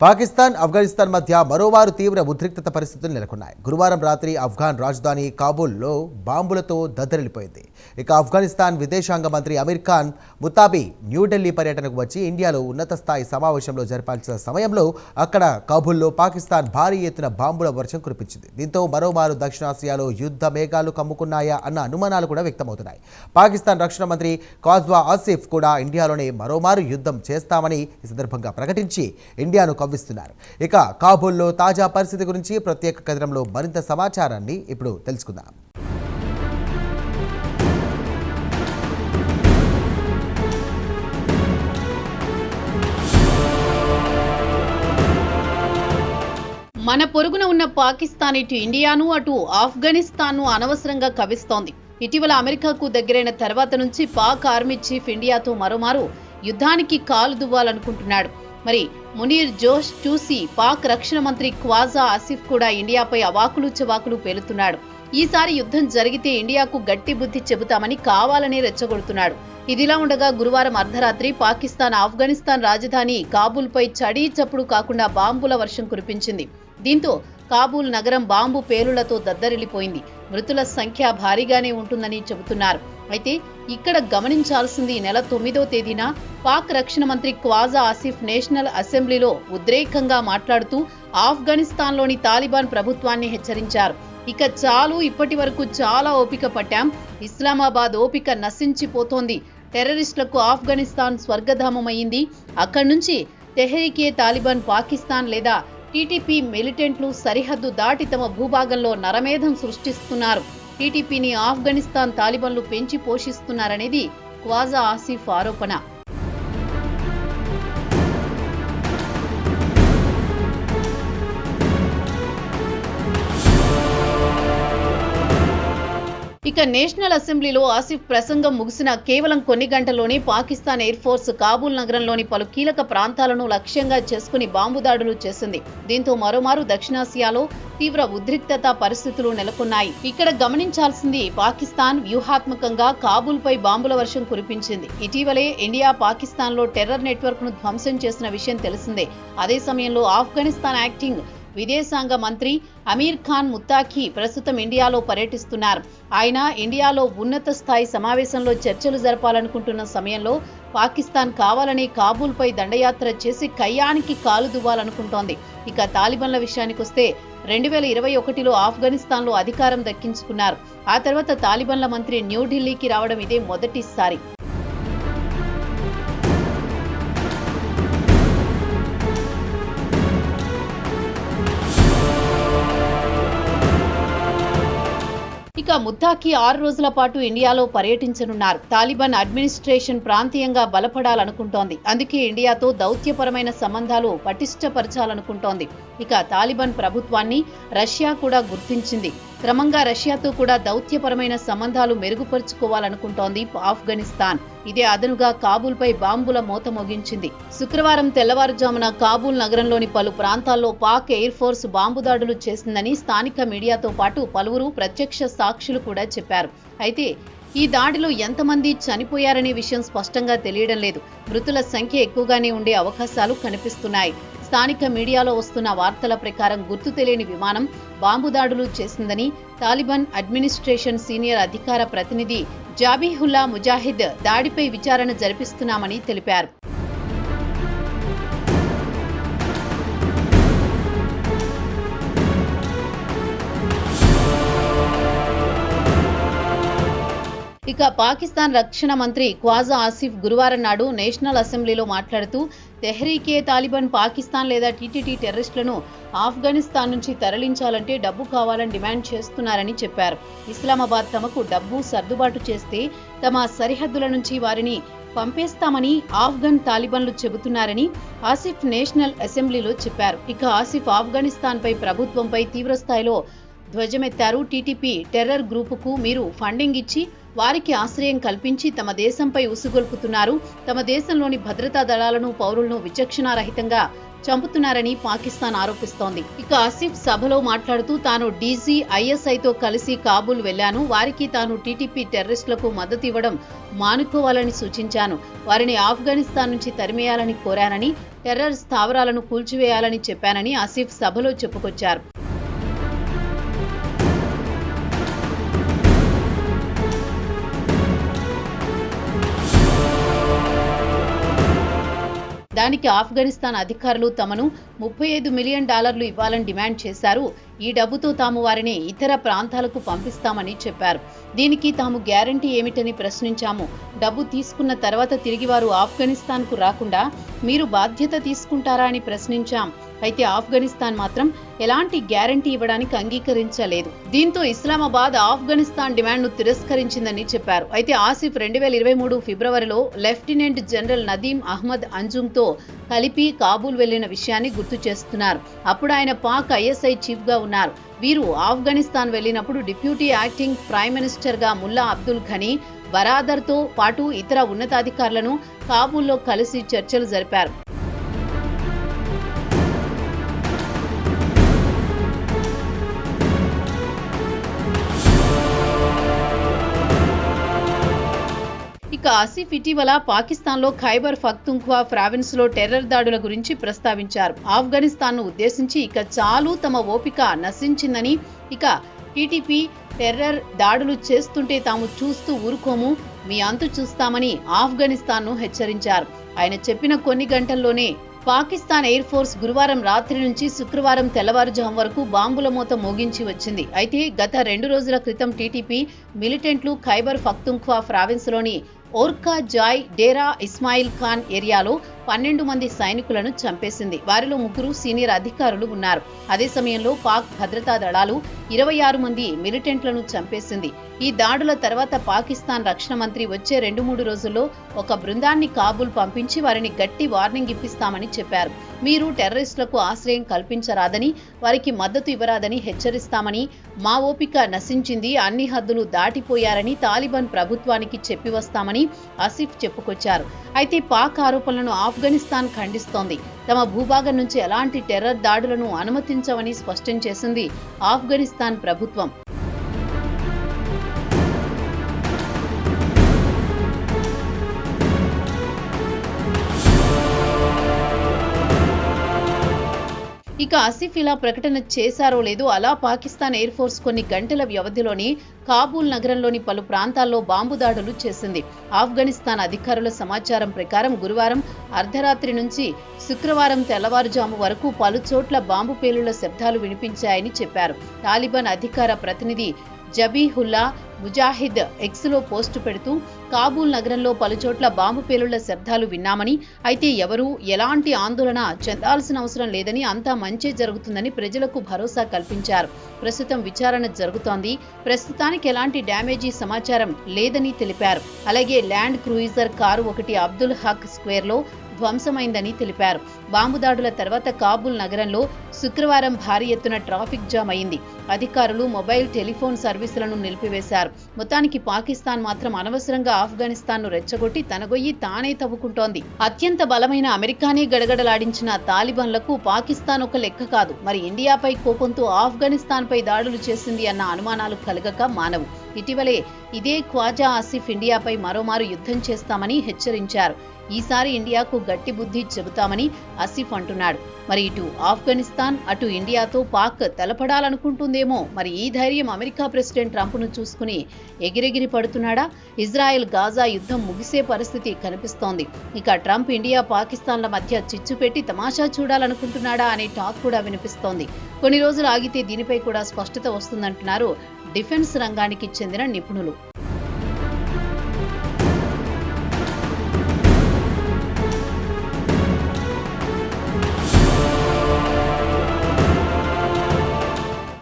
పాకిస్తాన్, ఆఫ్ఘనిస్తాన్ మధ్య మరోమారు తీవ్ర ఉద్రిక్తత పరిస్థితులు నెలకొన్నాయి. గురువారం రాత్రి ఆఫ్ఘాన్ రాజధాని కాబూల్లో బాంబులతో దద్దరిల్లిపోయింది. ఇక ఆఫ్ఘనిస్తాన్ విదేశాంగ మంత్రి అమీర్ ఖాన్ ముతాబీ న్యూఢిల్లీ పర్యటనకు వచ్చి ఇండియాలో ఉన్నత స్థాయి సమావేశంలో జరపాల్సిన సమయంలో అక్కడ కాబూల్లో పాకిస్తాన్ భారీ ఎత్తున బాంబుల వర్షం కురిపించింది. దీంతో మరోమారు దక్షిణాసియాలో యుద్ధ మేఘాలు కమ్ముకున్నాయా అన్న అనుమానాలు కూడా వ్యక్తమవుతున్నాయి. పాకిస్తాన్ రక్షణ మంత్రి ఖాజ్వా ఆసిఫ్ కూడా ఇండియాలోనే మరోమారు యుద్ధం చేస్తామని ఈ సందర్భంగా ప్రకటించి ఇండియాను కవ్విస్తున్నారు. ఇక కాబూల్లో తాజా పరిస్థితి గురించి ప్రత్యేక కథనంలో మరింత సమాచారాన్ని ఇప్పుడు తెలుసుకుందాం. మన పొరుగున ఉన్న పాకిస్తాన్ ఇటు ఇండియాను అటు ఆఫ్ఘనిస్తాన్ను అనవసరంగా కవిస్తోంది. ఇటీవల అమెరికాకు దగ్గరైన తర్వాత నుంచి పాక్ ఆర్మీ చీఫ్ ఇండియాతో మరోమారు యుద్ధానికి కాలు దువ్వాలనుకుంటున్నాడు. మరి మునీర్ జోష్ చూసి పాక్ రక్షణ మంత్రి ఖ్వాజా ఆసిఫ్ కూడా ఇండియాపై అవాకులు చవాకులు పేలుతున్నాడు. ఈసారి యుద్ధం జరిగితే ఇండియాకు గట్టి బుద్ధి చెబుతామని కావాలని రెచ్చగొడుతున్నాడు. ఇదిలా ఉండగా గురువారం అర్ధరాత్రి పాకిస్తాన్ ఆఫ్ఘనిస్తాన్ రాజధాని కాబూల్పై చడీ చప్పుడు కాకుండా బాంబుల వర్షం కురిపించింది. దీంతో కాబూల్ నగరం బాంబు పేలులతో దద్దరిల్లిపోయింది. మృతుల సంఖ్య భారీగానే ఉంటుందని చెబుతున్నారు. అయితే ఇక్కడ గమనించాల్సింది నెల 9వ తేదీన పాక్ రక్షణ మంత్రి ఖ్వాజా ఆసిఫ్ నేషనల్ అసెంబ్లీలో ఉద్రేకంగా మాట్లాడుతూ ఆఫ్ఘనిస్తాన్లోని తాలిబాన్ ప్రభుత్వాన్ని హెచ్చరించారు. ఇక చాలు, ఇప్పటి వరకు చాలా ఓపిక పట్టాం, ఇస్లామాబాద్ ఓపిక నశించిపోతోంది, టెర్రరిస్టులకు ఆఫ్ఘనిస్తాన్ స్వర్గధామమైంది, అక్కడి నుంచి తెహ్రీకే తాలిబాన్ పాకిస్తాన్ లేదా టీటీపీ మిలిటెంట్లు సరిహద్దు దాటి తమ భూభాగంలో నరమేధం సృష్టిస్తున్నారు, టీటీపీని ఆఫ్ఘనిస్తాన్ తాలిబాన్లు పెంచి పోషిస్తున్నారనేది ఖ్వాజా ఆసిఫ్ ఆరోపణ. ఇక నేషనల్ అసెంబ్లీలో ఆసిఫ్ ప్రసంగం ముగిసిన కేవలం కొన్ని గంటల్లోనే పాకిస్తాన్ ఎయిర్ ఫోర్స్ కాబూల్ నగరంలోని పలు కీలక ప్రాంతాలను లక్ష్యంగా చేసుకుని బాంబు దాడులు చేసింది. దీంతో మరోమారు దక్షిణాసియాలో తీవ్ర ఉద్రిక్తత పరిస్థితులు నెలకొన్నాయి. ఇక్కడ గమనించాల్సింది పాకిస్తాన్ వ్యూహాత్మకంగా కాబూల్పై బాంబుల వర్షం కురిపించింది. ఇటీవలే ఇండియా పాకిస్తాన్లో టెర్రర్ నెట్వర్క్ ను ధ్వంసం చేసిన విషయం తెలిసిందే. అదే సమయంలో ఆఫ్ఘనిస్తాన్ యాక్టింగ్ విదేశాంగ మంత్రి అమీర్ ఖాన్ ముత్తాఖీ ప్రస్తుతం ఇండియాలో పర్యటిస్తున్నారు. ఆయన ఇండియాలో ఉన్నత స్థాయి సమావేశంలో చర్చలు జరపాలనుకుంటున్న సమయంలో పాకిస్తాన్ కావాలని కాబూల్పై దండయాత్ర చేసి కయ్యానికి కాలు దువ్వాలనుకుంటోంది. ఇక తాలిబాన్ల విషయానికొస్తే 2021లో ఆఫ్ఘనిస్తాన్లో అధికారం దక్కించుకున్నారు. ఆ తర్వాత తాలిబాన్ల మంత్రి న్యూఢిల్లీకి రావడం ఇదే మొదటిసారి. ఇక ముత్తాఖీ 6 రోజుల పాటు ఇండియాలో పర్యటించనున్నారు. తాలిబాన్ అడ్మినిస్ట్రేషన్ ప్రాంతీయంగా బలపడాలనుకుంటోంది. అందుకే ఇండియాతో దౌత్యపరమైన సంబంధాలు పటిష్టపరచాలనుకుంటోంది. ఇక తాలిబాన్ ప్రభుత్వాన్ని రష్యా కూడా గుర్తించింది. క్రమంగా రష్యాతో కూడా దౌత్యపరమైన సంబంధాలు మెరుగుపరుచుకోవాలనుకుంటోంది ఆఫ్ఘనిస్తాన్. ఇదే అదనుగా కాబూల్పై బాంబుల మోత మోగించింది. శుక్రవారం తెల్లవారుజామున కాబూల్ నగరంలోని పలు ప్రాంతాల్లో పాక్ ఎయిర్ ఫోర్స్ బాంబు దాడులు చేసిందని స్థానిక మీడియాతో పాటు పలువురు ప్రత్యక్ష సాక్షులు కూడా చెప్పారు. అయితే ఈ దాడిలో ఎంతమంది చనిపోయారనే విషయం స్పష్టంగా తెలియడం లేదు. మృతుల సంఖ్య ఎక్కువగానే ఉండే అవకాశాలు కనిపిస్తున్నాయి. స్థానిక మీడియాలో వస్తున్న వార్తల ప్రకారం గుర్తు తెలియని విమానం బాంబు దాడులు చేసిందని తాలిబాన్ అడ్మినిస్ట్రేషన్ సీనియర్ అధికార ప్రతినిధి జాబీహుల్లా ముజాహిద్ దాడిపై విచారణ జరిపిస్తున్నామని తెలిపారు. ఇక పాకిస్తాన్ రక్షణ మంత్రి ఖ్వాజా ఆసిఫ్ గురువారం నాడు నేషనల్ అసెంబ్లీలో మాట్లాడుతూ తెహ్రీకే తాలిబాన్ పాకిస్తాన్ లేదా టీటీటీ టెర్రరిస్టులను ఆఫ్ఘనిస్తాన్ నుంచి తరలించాలంటే డబ్బు కావాలని డిమాండ్ చేస్తున్నారని చెప్పారు. ఇస్లామాబాద్ తమకు డబ్బు సర్దుబాటు చేస్తే తమ సరిహద్దుల నుంచి వారిని పంపేస్తామని ఆఫ్ఘన్ తాలిబాన్లు చెబుతున్నారని ఆసిఫ్ నేషనల్ అసెంబ్లీలో చెప్పారు. ఇక ఆసిఫ్ ఆఫ్ఘనిస్తాన్పై ప్రభుత్వంపై తీవ్రస్థాయిలో ధ్వజమెత్తారు. టీటీపీ టెర్రర్ గ్రూపుకు మీరు ఫండింగ్ ఇచ్చి వారికి ఆశ్రయం కల్పించి తమ దేశంపై ఉసుగొల్పుతున్నారు. తమ దేశంలోని భద్రతా దళాలను, పౌరులను విచక్షణారహితంగా చంపుతున్నారని పాకిస్తాన్ ఆరోపిస్తోంది. ఇక ఆసిఫ్ సభలో మాట్లాడుతూ తాను డీజీ ఐఎస్ఐతో కలిసి కాబూల్ వెళ్లాను. వారికి తాను టీటీపీ టెర్రరిస్టులకు మద్దతు ఇవ్వడం మానుకోవాలని సూచించాను. వారిని ఆఫ్ఘనిస్తాన్ నుంచి తరిమేయాలని కోరానని, టెర్రర్ స్థావరాలను కూల్చివేయాలని చెప్పానని ఆసిఫ్ సభలో చెప్పుకొచ్చారు. దానికి ఆఫ్ఘనిస్తాన్ అధికారులు తమను $35 మిలియన్ ఇవ్వాలని డిమాండ్ చేశారు. ఈ డబ్బుతో తాము వారిని ఇతర ప్రాంతాలకు పంపిస్తామని చెప్పారు. దీనికి తాము గ్యారంటీ ఏమిటని ప్రశ్నించాము. డబ్బు తీసుకున్న తర్వాత తిరిగి వారు ఆఫ్ఘనిస్తాన్కు రాకుండా మీరు బాధ్యత తీసుకుంటారా అని ప్రశ్నించాం. అయితే ఆఫ్ఘనిస్తాన్ మాత్రం ఎలాంటి గ్యారంటీ ఇవ్వడానికి అంగీకరించలేదు. దీంతో ఇస్లామాబాద్ ఆఫ్ఘనిస్తాన్ డిమాండ్ను తిరస్కరించిందని చెప్పారు. అయితే ఆసిఫ్ 2023 ఫిబ్రవరిలో లెఫ్టినెంట్ జనరల్ నదీం అహ్మద్ అంజుమ్తో కలిపి కాబూల్ వెళ్లిన విషయాన్ని గుర్తు చేస్తున్నారు. అప్పుడు ఆయన పాక్ ఐఎస్ఐ చీఫ్ గా ఉన్నారు. వీరు ఆఫ్ఘనిస్తాన్ వెళ్లినప్పుడు డిప్యూటీ యాక్టింగ్ ప్రైమ్ మినిస్టర్ గా ముల్లా అబ్దుల్ ఘనీ బరాదర్తో పాటు ఇతర ఉన్నతాధికారులను కాబూల్లో కలిసి చర్చలు జరిపారు. ఇక ఆసిఫ్ ఇటీవల పాకిస్తాన్లో ఖైబర్ పఖ్తూన్ఖ్వా ప్రావిన్స్ లో టెర్రర్ దాడుల గురించి ప్రస్తావించారు. ఆఫ్ఘనిస్తాన్ను ఉద్దేశించి ఇక చాలు, తమ ఓపిక నశించిందని, ఇక టీటీపీ టెర్రర్ దాడులు చేస్తుంటే తాము చూస్తూ ఊరుకోము, మీ అంతు చూస్తామని ఆఫ్ఘనిస్తాన్ను హెచ్చరించారు. ఆయన చెప్పిన కొన్ని గంటల్లోనే పాకిస్తాన్ ఎయిర్ ఫోర్స్ గురువారం రాత్రి నుంచి శుక్రవారం తెల్లవారుజాము వరకు బాంబుల మోత మోగించి వచ్చింది. అయితే గత 2 రోజుల క్రితం టీటీపీ మిలిటెంట్లు ఖైబర్ పఖ్తూన్ఖ్వా ప్రావిన్స్లోని ఓర్కా జాయ్ డేరా ఇస్మాయిల్ ఖాన్ ఏరియాలో 12 మంది సైనికులను చంపేసింది. వారిలో 3 సీనియర్ అధికారులు ఉన్నారు. అదే సమయంలో పాక్ భద్రతా దళాలు 26 మంది మిలిటెంట్లను చంపేసింది. ఈ దాడుల తర్వాత పాకిస్తాన్ రక్షణ మంత్రి వచ్చే 2-3 రోజుల్లో ఒక బృందాన్ని కాబూల్ పంపించి వారిని గట్టి వార్నింగ్ ఇప్పిస్తామని చెప్పారు. మీరు టెర్రరిస్టులకు ఆశ్రయం కల్పించరాదని, వారికి మద్దతు ఇవ్వరాదని హెచ్చరిస్తామని, మా ఓపిక నశించింది, అన్ని హద్దులు దాటిపోయారని తాలిబాన్ ప్రభుత్వానికి చెప్పి వస్తామని ఆసిఫ్ చెప్పుకొచ్చారు. అయితే పాక్ ఆరోపణలను ఆఫ్ఘనిస్తాన్ ఖండిస్తోంది. తమ భూభాగం నుంచి ఎలాంటి టెర్రర్ దాడులను అనుమతించవని స్పష్టం చేసింది ఆఫ్ఘనిస్తాన్ ప్రభుత్వం. ఇక ఆసిఫ్ ఇలా ప్రకటన చేశారో లేదో అలా పాకిస్తాన్ ఎయిర్ ఫోర్స్ కొన్ని గంటల వ్యవధిలోనే కాబూల్ నగరంలోని పలు ప్రాంతాల్లో బాంబు దాడులు చేసింది. ఆఫ్ఘనిస్తాన్ అధికారుల సమాచారం ప్రకారం గురువారం అర్ధరాత్రి నుంచి శుక్రవారం తెల్లవారుజాము వరకు పలు చోట్ల బాంబు పేలుళ్ల శబ్దాలు వినిపించాయని చెప్పారు. తాలిబాన్ అధికార ప్రతినిధి జబీహుల్లా ముజాహిద్ ఎక్స్లో పోస్టు పెడుతూ కాబూల్ నగరంలో పలుచోట్ల బాంబు పేలుళ్ల శబ్దాలు విన్నామని, అయితే ఎవరూ ఎలాంటి ఆందోళన చెందాల్సిన అవసరం లేదని, అంతా మంచే జరుగుతుందని ప్రజలకు భరోసా కల్పించారు. ప్రస్తుతం విచారణ జరుగుతోంది. ప్రస్తుతానికి ఎలాంటి డ్యామేజీ సమాచారం లేదని తెలిపారు. అలాగే ల్యాండ్ క్రూయిజర్ కారు ఒకటి అబ్దుల్ హక్ స్క్వేర్లో ధ్వంసమైందని తెలిపారు. బాంబు దాడుల తర్వాత కాబూల్ నగరంలో శుక్రవారం భారీ ఎత్తున ట్రాఫిక్ జామ్ అయింది. అధికారులు మొబైల్ టెలిఫోన్ సర్వీసులను నిలిపివేశారు. మొత్తానికి పాకిస్తాన్ మాత్రం అనవసరంగా ఆఫ్ఘనిస్తాన్ను రెచ్చగొట్టి తన గొయ్యి తానే తవ్వుకుంటోంది. అత్యంత బలమైన అమెరికానే గడగడలాడించిన తాలిబాన్లకు పాకిస్తాన్ ఒక లెక్క కాదు. మరి ఇండియాపై కోపంతో ఆఫ్ఘనిస్తాన్పై దాడులు చేసింది అన్న అనుమానాలు కలగక మానవు. ఇటీవలే ఇదే ఖ్వాజా ఆసిఫ్ ఇండియాపై మరోమారు యుద్ధం చేస్తామని హెచ్చరించారు. ఈసారి ఇండియాకు గట్టి బుద్ధి చెబుతామని ఆసిఫ్ అంటున్నాడు. మరి ఇటు ఆఫ్ఘనిస్తాన్ అటు ఇండియాతో పాక్ తలపడాలనుకుంటుందేమో. మరి ఈ ధైర్యం అమెరికా ప్రెసిడెంట్ ట్రంప్ను చూసుకుని ఎగిరెగిరి పడుతున్నాడా? ఇజ్రాయెల్ గాజా యుద్ధం ముగిసే పరిస్థితి కనిపిస్తోంది. ఇక ట్రంప్ ఇండియా పాకిస్తాన్ల మధ్య చిచ్చు పెట్టి తమాషా చూడాలనుకుంటున్నాడా అనే టాక్ కూడా వినిపిస్తోంది. కొన్ని రోజులు ఆగితే దీనిపై కూడా స్పష్టత వస్తుందంటున్నారు డిఫెన్స్ రంగానికి చెందిన నిపుణులు.